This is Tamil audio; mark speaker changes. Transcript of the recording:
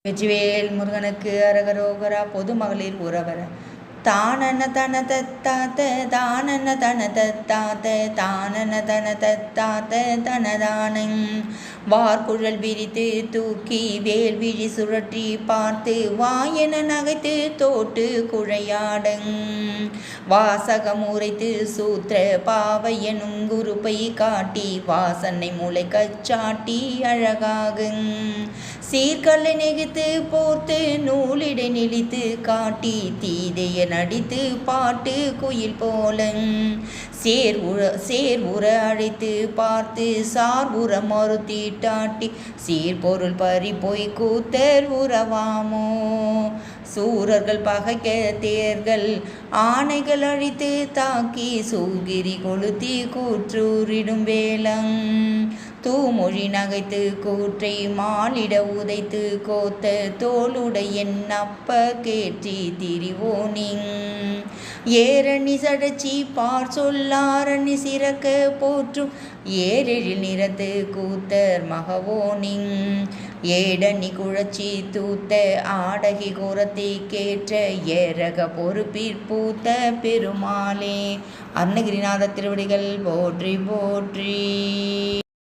Speaker 1: வெற்றிவேல் முருகனுக்கு அரகரோகரா. பொது மகளிர் உறவர தானன தன தத்தாத்த தானன தன தத்தாத்த தானன தன தத்தாத்த தனதானங் வார்குழல் விரித்து தூக்கி வேல் விழி சுழற்றி பார்த்து வாயென நகைத்து தோட்டு குழையாடங் வாசகம் உரைத்து சூத்திர பாவையனும் குருப்பை காட்டி வாசனை மூளை கச்சாட்டி அழகாகுங் சீர்கல்லை நெகித்து போர்த்து நூலிடை நெளித்து காட்டி தீதைய நடித்து பாட்டு குயில் போலங் சேர் உற அழைத்து பார்த்து சார் உற மறுத்தீட்டாட்டி சீர்பொருள் பறி போய் கூத்தர் உறவாமோ சூரர்கள் பகைக்க தேர்கள் ஆணைகள் அழித்து தாக்கி சூகிரி கொளுத்தி கூற்றூரிடும் வேளங் தூமொழி நகைத்து கூற்றை மாலிட உதைத்து கோத்த தோளுடைய அப்ப கேற்றி திரிவோனிங் ஏரணி சடச்சி பார் சொல்லாரணி சிறக்க போற்றும் ஏரெழில் நிறத்து கூத்தர் மகவோனிங் ஏடனி குழச்சி தூத்த ஆடகி குரத்தை கேற்ற ஏரக பொறுப்பீர் பூத்த பெருமாளே. அருணகிரிநாத திருவடிகள் போற்றி போற்றி.